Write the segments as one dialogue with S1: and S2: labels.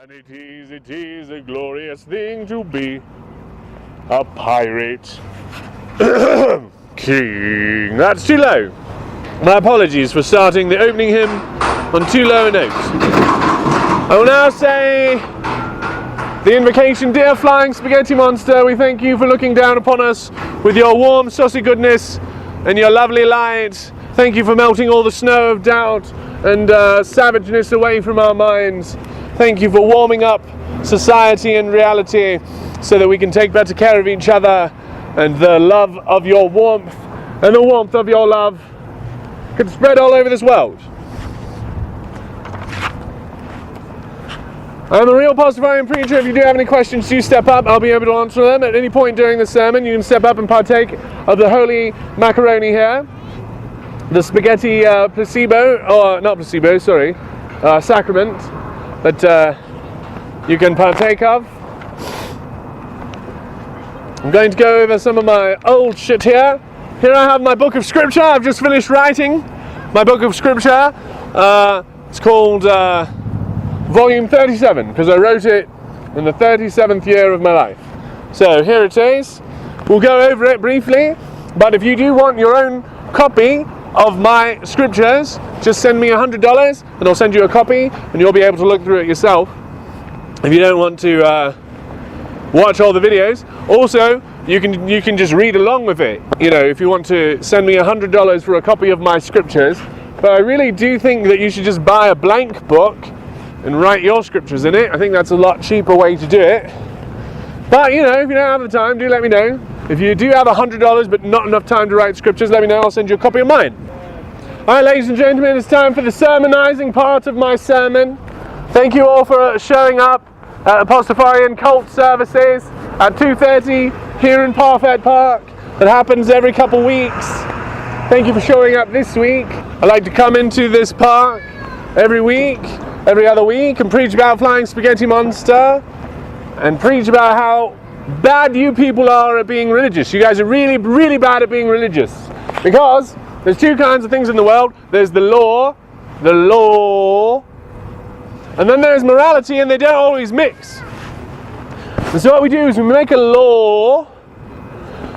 S1: And it is a glorious thing to be a pirate king. That's too low. My apologies for starting the opening hymn on too low a note. I will now say the invocation. Dear Flying Spaghetti Monster, we thank you for looking down upon us with your warm saucy goodness and your lovely light. Thank you for melting all the snow of doubt and savageness away from our minds. Thank you for warming up society and reality so that we can take better care of each other, and the love of your warmth and the warmth of your love can spread all over this world. I'm a real Pastafarian preacher. If you do have any questions, do step up. I'll be able to answer them at any point during the sermon. You can step up and partake of the holy macaroni here, the spaghetti sacrament that you can partake of. I'm going to go over some of my old shit here. Here I have my book of scripture. I've just finished writing my book of scripture. It's called Volume 37, because I wrote it in the 37th year of my life. So here it is. We'll go over it briefly, but if you do want your own copy of my scriptures, just send me $100 and I'll send you a copy and you'll be able to look through it yourself if you don't want to watch all the videos. Also, you can just read along with it, you know, if you want to send me $100 for a copy of my scriptures. But I really do think that you should just buy a blank book and write your scriptures in it. I think that's a lot cheaper way to do it. But, you know, if you don't have the time, do let me know. If you do have $100 but not enough time to write scriptures, let me know. I'll send you a copy of mine. Alright, ladies and gentlemen, it's time for the sermonizing part of my sermon. Thank you all for showing up at the Pastafarian cult services at 2:30 here in Parfait Park. That happens every couple weeks. Thank you for showing up this week. I like to come into this park every week, every other week, and preach about Flying Spaghetti Monster and preach about how bad you people are at being religious. You guys are really, really bad at being religious. Because there's two kinds of things in the world. There's the law, and then there's morality, and they don't always mix. And so what we do is we make a law,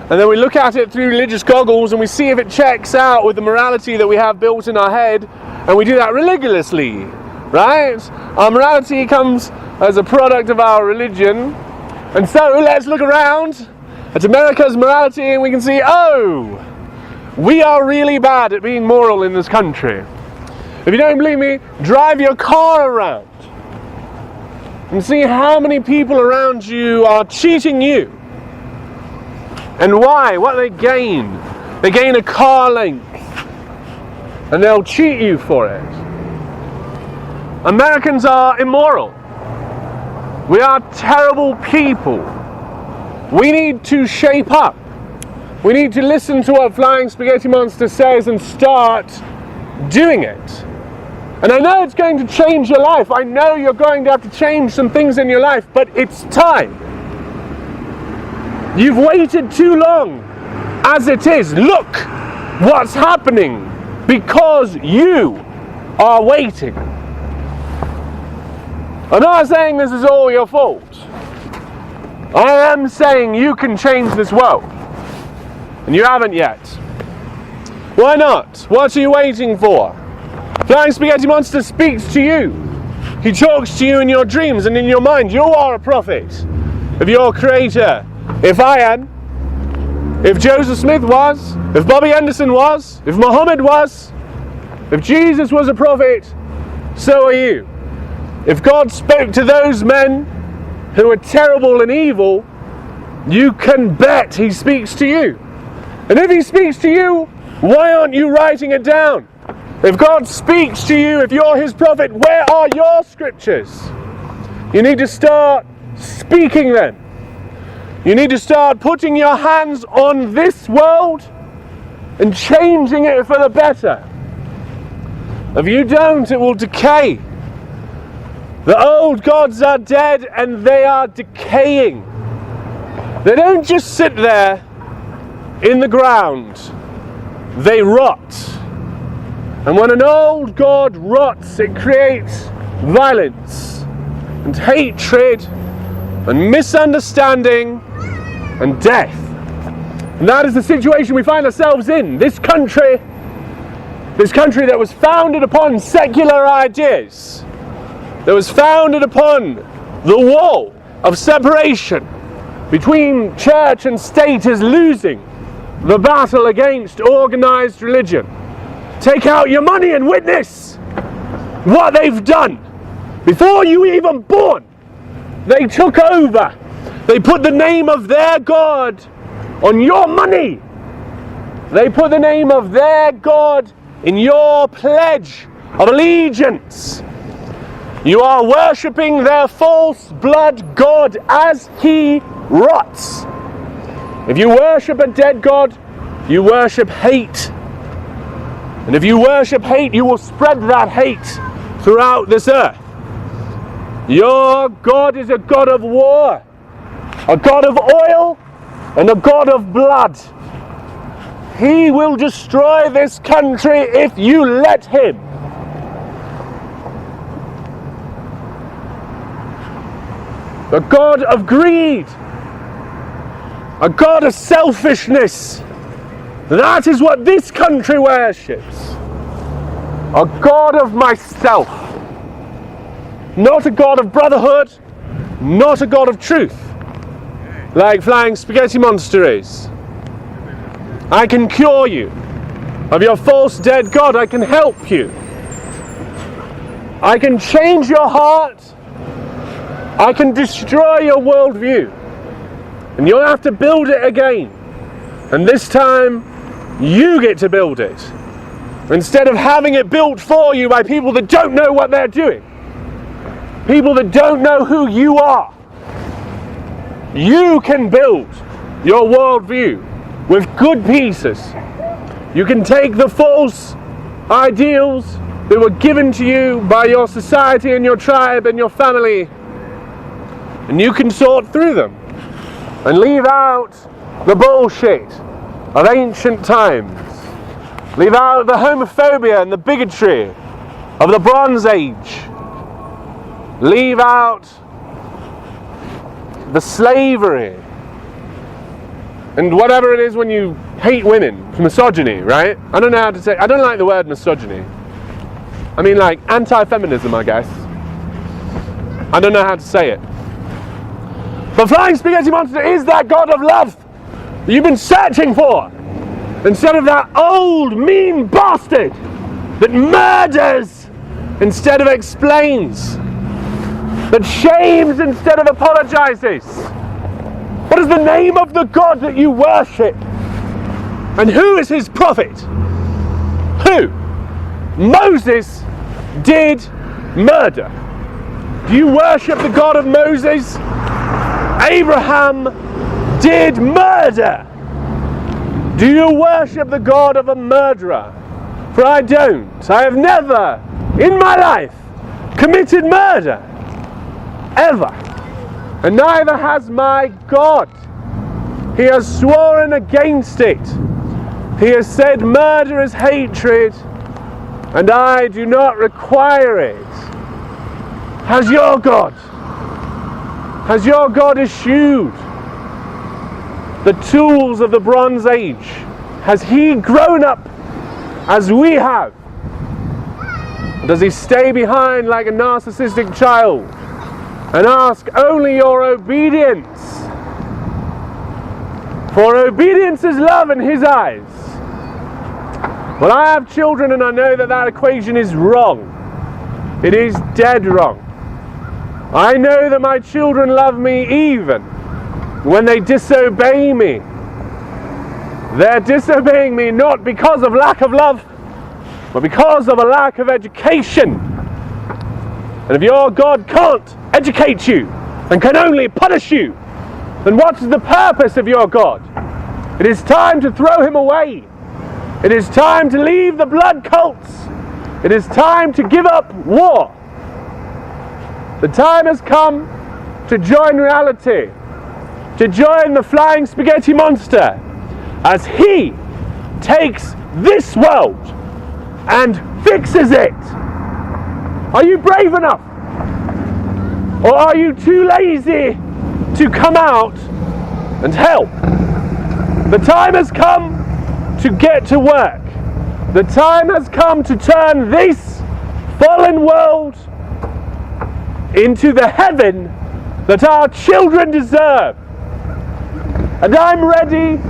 S1: and then we look at it through religious goggles, and we see if it checks out with the morality that we have built in our head, and we do that religiously, right? Our morality comes as a product of our religion, and so let's look around at America's morality, and we can see, oh, we are really bad at being moral in this country. If you don't believe me, drive your car around and see how many people around you are cheating you. And why? What do they gain? They gain a car length, and they'll cheat you for it. Americans are immoral. We are terrible people. We need to shape up. We need to listen to what Flying Spaghetti Monster says and start doing it. And I know it's going to change your life. I know you're going to have to change some things in your life, but it's time. You've waited too long as it is. Look what's happening because you are waiting. I'm not saying this is all your fault. I am saying you can change this world. And you haven't yet. Why not? What are you waiting for? Flying Spaghetti Monster speaks to you. He talks to you in your dreams and in your mind. You are a prophet of your creator. If I am, if Joseph Smith was, if Bobby Anderson was, if Muhammad was, if Jesus was a prophet, so are you. If God spoke to those men who are terrible and evil, you can bet he speaks to you. And if he speaks to you, why aren't you writing it down? If God speaks to you, if you're his prophet, where are your scriptures? You need to start speaking them. You need to start putting your hands on this world and changing it for the better. If you don't, it will decay. The old gods are dead and they are decaying. They don't just sit there in the ground. They rot. And when an old god rots, it creates violence. and hatred and misunderstanding and death. And that is the situation we find ourselves in. This country that was founded upon secular ideas, that was founded upon the wall of separation between church and state, is losing the battle against organized religion. Take out your money and witness what they've done. Before you were even born, they took over. They put the name of their God on your money. They put the name of their God in your pledge of allegiance. You are worshipping their false blood god as he rots. If you worship a dead god, you worship hate. And if you worship hate, you will spread that hate throughout this earth. Your God is a God of war, a God of oil, and a God of blood. He will destroy this country if you let him. A God of greed, a God of selfishness. That is what this country worships. A God of myself. Not a God of brotherhood, not a God of truth, like Flying Spaghetti Monster is. I can cure you of your false dead God. I can help you. I can change your heart. I can destroy your worldview. And you'll have to build it again. And this time, you get to build it. Instead of having it built for you by people that don't know what they're doing. People that don't know who you are. You can build your worldview with good pieces. You can take the false ideals that were given to you by your society and your tribe and your family, and you can sort through them and leave out the bullshit of ancient times. Leave out the homophobia and the bigotry of the Bronze Age. Leave out the slavery and whatever it is when you hate women, misogyny, right? I don't know how to say, I don't like the word misogyny. I mean like anti-feminism, I guess. I don't know how to say it. But Flying Spaghetti Monster is that God of love that you've been searching for. Instead of that old mean bastard that murders instead of explains, that shames instead of apologizes. What is the name of the God that you worship? And who is his prophet? Who? Moses did murder. Do you worship the God of Moses? Abraham did murder. Do you worship the God of a murderer? For I don't. I have never in my life committed murder. Ever. And neither has my God. He has sworn against it. He has said murder is hatred, and I do not require it. Has your God eschewed the tools of the Bronze Age? Has he grown up as we have? Does he stay behind like a narcissistic child and ask only your obedience? For obedience is love in his eyes. Well, I have children and I know that equation is wrong. It is dead wrong. I know that my children love me even when they disobey me. They're disobeying me not because of lack of love, but because of a lack of education. And if your God can't educate you and can only punish you, then what is the purpose of your God? It is time to throw him away. It is time to leave the blood cults. It is time to give up war. The time has come to join reality, to join the Flying Spaghetti Monster as he takes this world and fixes it. Are you brave enough? Or are you too lazy to come out and help? The time has come to get to work. The time has come to turn this fallen world into the heaven that our children deserve. And I'm ready,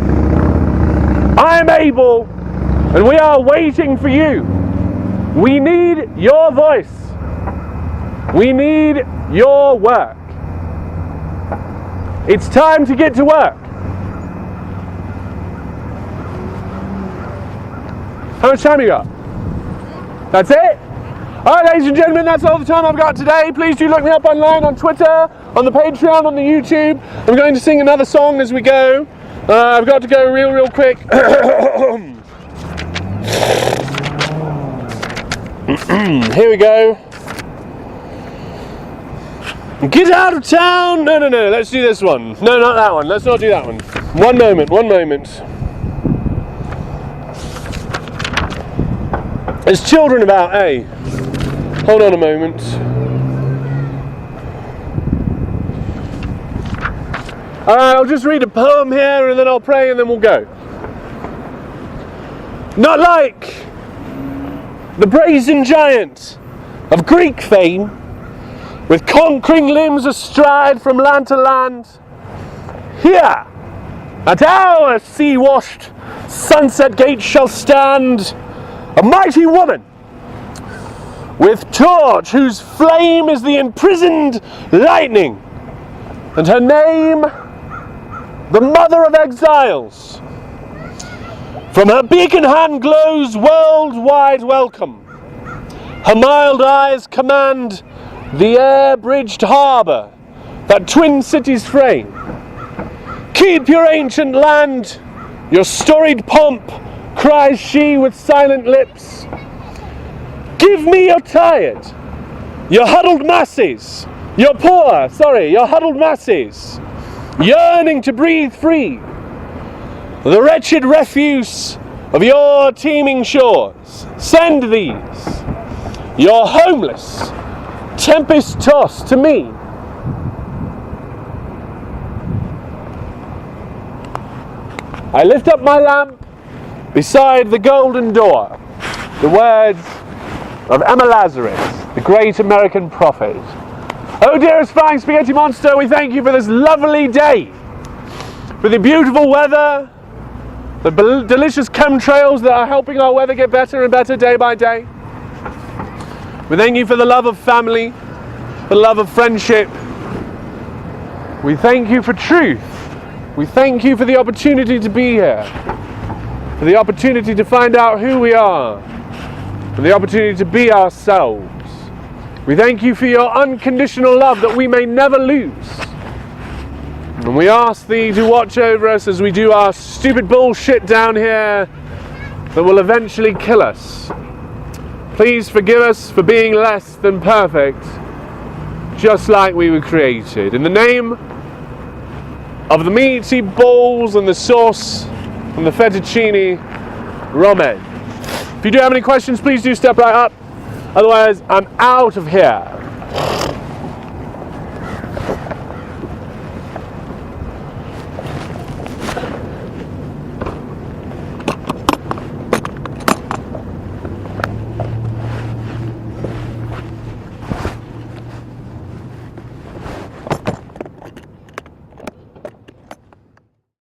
S1: I'm able, and we are waiting for you. We need your voice. We need your work. It's time to get to work. How much time you got? That's it? Alright, ladies and gentlemen, that's all the time I've got today. Please do look me up online on Twitter, on the Patreon, on the YouTube. I'm going to sing another song as we go. I've got to go real quick. Here we go. Get out of town! No, let's do this one. No, not that one. Let's not do that one. One moment. There's children about, eh? Hold on a moment. Alright, I'll just read a poem here and then I'll pray and then we'll go. Not like the brazen giant of Greek fame, with conquering limbs astride from land to land. Here, at our sea-washed sunset gate shall stand a mighty woman, with torch whose flame is the imprisoned lightning, and her name, the mother of exiles. From her beacon hand glows worldwide welcome. Her mild eyes command the air-bridged harbour that twin cities frame. Keep your ancient land, your storied pomp, cries she with silent lips. Give me your tired, your huddled masses, your huddled masses, yearning to breathe free, the wretched refuse of your teeming shores. Send these, your homeless, tempest-tossed, to me. I lift up my lamp beside the golden door, the words of Emma Lazarus, the great American prophet. Oh, dearest flying spaghetti monster, we thank you for this lovely day, for the beautiful weather, the delicious chemtrails that are helping our weather get better and better day by day. We thank you for the love of family, the love of friendship. We thank you for truth. We thank you for the opportunity to be here, for the opportunity to find out who we are, for the opportunity to be ourselves. We thank you for your unconditional love that we may never lose. And we ask thee to watch over us as we do our stupid bullshit down here that will eventually kill us. Please forgive us for being less than perfect, just like we were created. In the name of the meaty balls and the sauce and the fettuccine ramen. If you do have any questions, please do step right up. Otherwise, I'm out of here.